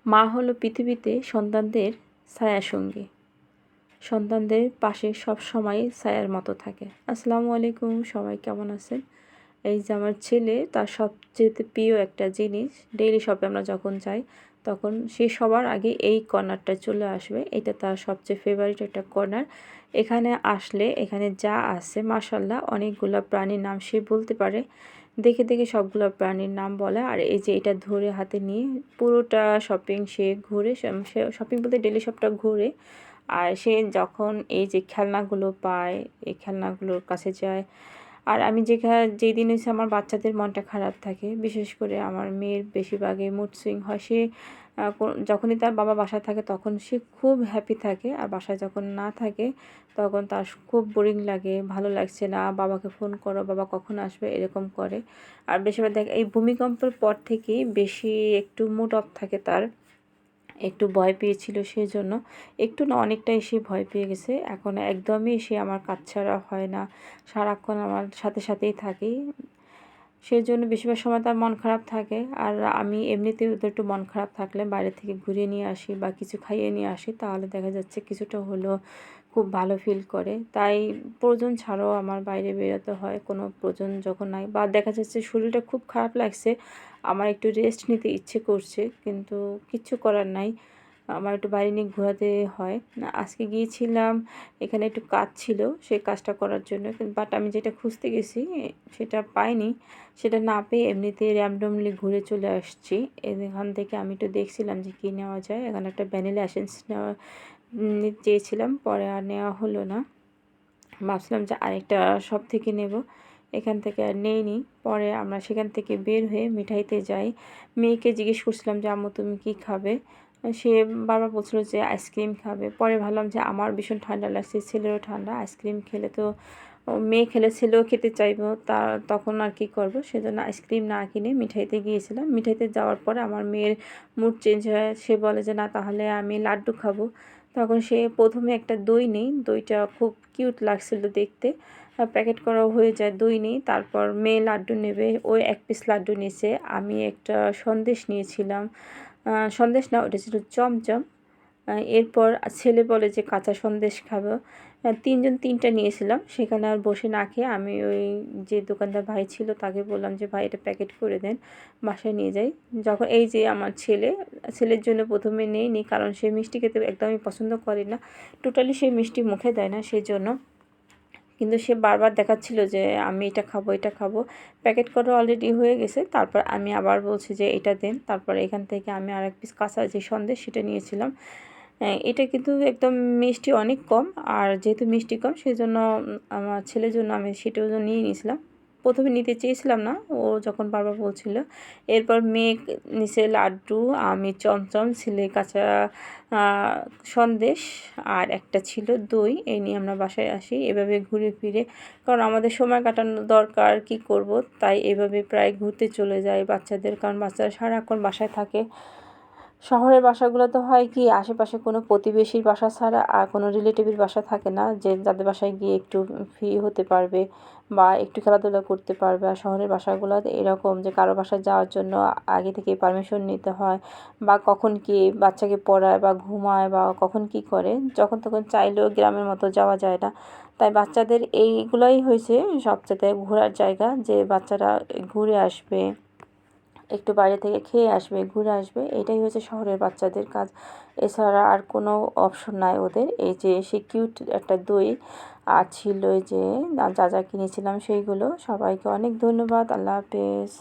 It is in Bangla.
মা হলো পৃথিবীতে সন্তানদের ছায়াসঙ্গী, সন্তানদের পাশে সব সময় ছায়ার মতো থাকে। আসসালামু আলাইকুম, সবাই কেমন আছেন? এই যে আমার ছেলে, তার সবচেয়ে প্রিয় একটা জিনিস, ডেইলি শপে আমরা যখন যাই তখন সে সবার আগে এই কর্নারটা চলে আসবে। এটা তার সবচেয়ে ফেভারিট একটা কর্নার। এখানে আসলে এখানে যা আছে মাশাআল্লাহ অনেকগুলো প্রাণীর নাম সে বলতে পারে। দেখে দেখে সবগুলো প্রাণীর নাম বলে। আর এই যে এটা ধরে হাতে নিয়ে পুরোটা শপিং সে ঘুরে, সে শপিং বলতে ডেইলি শপটা ঘুরে। আর সে যখন এই যে খেলনাগুলো পায়, এই খেলনাগুলোর কাছে যায়। আর আমি যেই দিন হচ্ছে আমার বাচ্চাদের মনটা খারাপ থাকে, বিশেষ করে আমার মেয়ের বেশিরভাগই মুড সুইং হয়, সে যখনই তার বাবা বাসায় থাকে তখন সে খুব হ্যাপি থাকে। আর বাসায় যখন না থাকে তখন তার খুব বোরিং লাগে, ভালো লাগছে না, বাবাকে ফোন করো, বাবা কখন আসবে, এরকম করে। আর বেশিরভাগ দেখ এই ভূমিকম্পের পর থেকেই বেশি একটু মুড অফ থাকে তার, একটু ভয় পেয়েছিল, সেই জন্য একটু না অনেকটাই সে ভয় পেয়ে গেছে। এখন একদমই সে আমার কাছ ছাড়া হয় না, সারাক্ষণ আমার সাথে সাথেই থাকি। সেই জন্য বেশিরভাগ সময় তার মন খারাপ থাকে। আর আমি এমনিতেও ওদের একটু মন খারাপ থাকলে বাইরে থেকে ঘুরিয়ে নিয়ে আসি বা কিছু খাইয়ে নিয়ে আসি, তাহলে দেখা যাচ্ছে কিছুটা হলেও খুব ভালো ফিল করে। তাই প্রয়োজন ছাড়াও আমার বাইরে বেরোতে হয়, কোনো প্রয়োজন যখন নাই বা দেখা যাচ্ছে শরীরটা খুব খারাপ লাগছে, আমার একটু রেস্ট নিতে ইচ্ছে করছে, কিন্তু কিচ্ছু করার নাই, আমার একটু বাইরে নিয়ে ঘোরাতে হয়। আজকে গিয়েছিলাম, এখানে একটু কাজ ছিল, সেই কাজটা করার জন্য, বাট আমি যেটা খুঁজতে গেছি সেটা পাইনি। সেটা না পেয়ে এমনিতে র্যান্ডমলি ঘুরে চলে আসছি। এখান থেকে আমি একটু দেখছিলাম যে কী নেওয়া যায়। এখানে একটা ভ্যানিলা এসেন্স নেওয়া চেয়েছিলাম, পরে আর নেওয়া হলো না। ভাবছিলাম যে আরেকটা শপ থেকে নেব, এখান থেকে আর নেইনি। পরে আমরা সেখান থেকে বের হয়ে মিঠাইতে যাই। মেয়েকে জিজ্ঞেস করছিলাম যে আম্মু তুমি কী খাবে, সে বারবার বলছিল যে আইসক্রিম খাবে। পরে ভাবলাম যে আমার ভীষণ ঠান্ডা লাগছে, ছেলেরও ঠান্ডা, আইসক্রিম খেলে তো মেয়ে খেলে ছেলেও খেতে চাইবো, তখন আর কি করব। সেজন্য আইসক্রিম না কিনে মিঠাইতে গিয়েছিলাম। মিঠাইতে যাওয়ার পরে আমার মেয়ের মুড চেঞ্জ হয়, সে বলে যে না তাহলে আমি লাড্ডু খাবো। তখন সে প্রথমে একটা দই নেই, দইটা খুব কিউট লাগছিল দেখতে, প্যাকেট করাও হয়ে যায়, দই নেই। তারপর মেয়ে লাড্ডু নেবে, ওই এক পিস লাড্ডু নিয়েছে। আমি একটা সন্দেশ নিয়েছিলাম, সন্দেশ না, ওটা ছিল চমচম। এরপর ছেলে বলে যে কাঁচা সন্দেশ খাবো। তিনজন তিনটা নিয়েছিলাম। সেখানে আর বসে না খেয়ে আমি ওই যে দোকানদার ভাই ছিল তাকে বললাম যে ভাই এটা প্যাকেট করে দেন, বাসায় নিয়ে যাই। যখন এই যে আমার ছেলের জন্য প্রথমে নেইনি, কারণ সে মিষ্টি খেতে একদমই পছন্দ করে না, টোটালি সে মিষ্টি মুখে দেয় না, সেই জন্য। কিন্তু সে বারবার দেখাচ্ছিল যে আমি এটা খাবো, এটা খাবো। প্যাকেট করা অলরেডি হয়ে গেছে, তারপর আমি আবার বলছি যে এটা দেন। তারপর এখান থেকে আমি আর এক পিস কাঁচা যে সন্দেশ সেটা নিয়েছিলাম। এটা কিন্তু একদম মিষ্টি অনেক কম, আর যেহেতু মিষ্টি কম সেই জন্য আমার ছেলের জন্য আমি সেটাও নিয়ে নিয়েছিলাম। প্রথমে নিতে চেয়েছিলাম না, ও যখন বারবার বলছিল। এরপর মেয়ে নিচে লাড্ডু, আমি চমচম, ছেলে কাঁচা সন্দেশ, আর একটা ছিল দই। এই নিয়ে আমরা বাসায় আসি এভাবে ঘুরে ফিরে, কারণ আমাদের সময় কাটানো দরকার, কি করব, তাই এভাবে প্রায় ঘুরতে চলে যায় বাচ্চাদের, কারণ বাচ্চারা সারাক্ষণ বাসায় থাকে। শহরের বাসাগুলো তো হয় কি, আশেপাশে কোনো প্রতিবেশীর বাসা ছাড়া আর কোনো রিলেটিভের বাসা থাকে না যে যাদের বাসায় গিয়ে একটু ফ্রি হতে পারবে বা একটু খেলাধুলা করতে পারবে। আর শহরের বাসাগুলো এরকম যে কারো বাসায় যাওয়ার জন্য আগে থেকে পারমিশন নিতে হয়, বা কখন কি বাচ্চাকে পড়ায় বা ঘুমায় বা কখন কি করে, যখন তখন চাইলেও গ্রামের মতো যাওয়া যায় না। তাই বাচ্চাদের এইগুলোই হয়েছে সবচেয়ে ঘোরার জায়গা, যে বাচ্চারা ঘুরে আসবে, একটু বাইরে থেকে খেয়ে আসবে, ঘুরে আসবে, এটাই হচ্ছে শহরের বাচ্চাদের কাজ। এছাড়া আর কোনো অপশন নাই ওদের। এই যে সে কিউট একটা দই আর ছিল, এই যে যা যা কিনেছিলাম সেইগুলো। সবাইকে অনেক ধন্যবাদ, আল্লাহ হাফেজ।